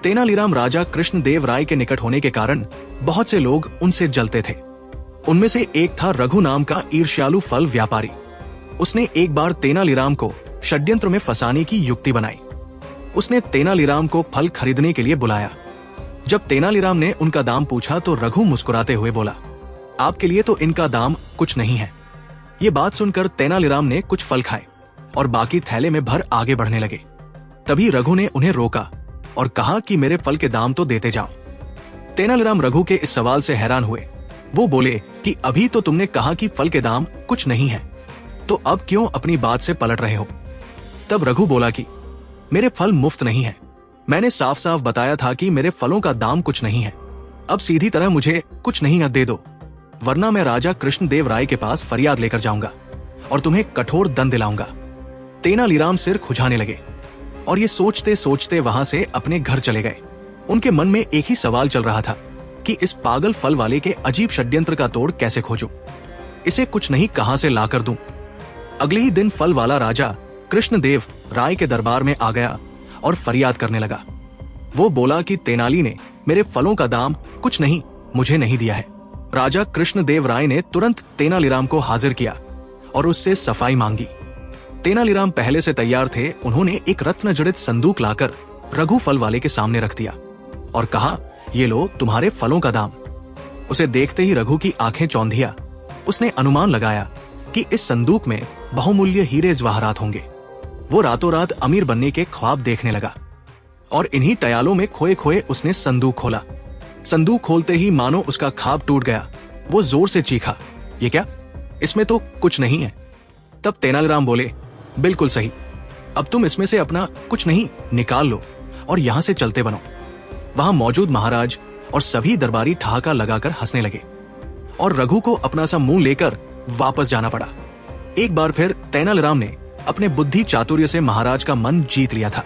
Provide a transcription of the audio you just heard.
तेनालीराम राजा कृष्णदेव राय के निकट होने के कारण बहुत से लोग उनसे जलते थे। उनमें से एक था रघु नाम का ईर्ष्यालु फल व्यापारी। उसने एक बार तेनालीराम को षड्यंत्र में फंसाने की युक्ति बनाई। उसने तेनालीराम को फल खरीदने के लिए बुलाया। जब तेनालीराम ने उनका दाम पूछा तो रघु मुस्कुराते हुए बोला, आपके लिए तो इनका दाम कुछ नहीं है। ये बात सुनकर तेनालीराम ने कुछ फल खाए और बाकी थैले में भर आगे बढ़ने लगे। तभी रघु ने उन्हें रोका और कहा कि मेरे फल के दाम तो देते जाओ। तेनालीराम रघु के इस सवाल से हैरान हुए। वो बोले कि अभी तो तुमने कहा कि फल के दाम कुछ नहीं है, तो अब क्यों अपनी बात से पलट रहे हो? तब रघु बोला कि मेरे फल मुफ्त नहीं है। मैंने साफ साफ बताया था कि मेरे फलों का दाम कुछ नहीं है। अब सीधी तरह मुझे कुछ नहीं दे दो, वरना मैं राजा कृष्णदेव राय के पास फरियाद लेकर जाऊंगा और तुम्हें कठोर दंड दिलाऊंगा। तेनालीराम सिर खुजाने लगे और ये सोचते सोचते वहां से अपने घर चले गए। उनके मन में एक ही सवाल चल रहा था कि इस पागल फल वाले के अजीब षड्यंत्र का तोड़ कैसे खोजूं, इसे कुछ नहीं कहां से लाकर दूं। अगले ही दिन फल वाला राजा कृष्णदेव राय के दरबार में आ गया और फरियाद करने लगा। वो बोला कि तेनाली ने मेरे फलों का दाम कुछ नहीं मुझे नहीं दिया है। राजा कृष्णदेव राय ने तुरंत तेनालीराम को हाजिर किया और उससे सफाई मांगी। तेनालीराम पहले से तैयार थे। उन्होंने एक रत्न जड़ित संदूक लाकर रघु फल वाले के सामने रख दिया और कहा, ये लो तुम्हारे फलों का दाम। उसे देखते ही रघु की आंखें चौंधिया। उसने अनुमान लगाया कि इस संदूक में बहुमूल्य हीरे जवाहरात होंगे। वो रातों रात अमीर बनने के ख्वाब देखने लगा और इन्हीं टयालों में खोए खोए उसने संदूक खोला। संदूक खोलते ही मानो उसका ख्वाब टूट गया। वो जोर से चीखा, ये क्या? इसमें तो कुछ नहीं है। तब तेनालीराम बोले, बिल्कुल सही। अब तुम इसमें से अपना कुछ नहीं निकाल लो और यहां से चलते बनो। वहां मौजूद महाराज और सभी दरबारी ठहाका लगाकर हंसने लगे और रघु को अपना सा मुंह लेकर वापस जाना पड़ा। एक बार फिर तेनालीराम ने अपने बुद्धि चातुर्य से महाराज का मन जीत लिया था।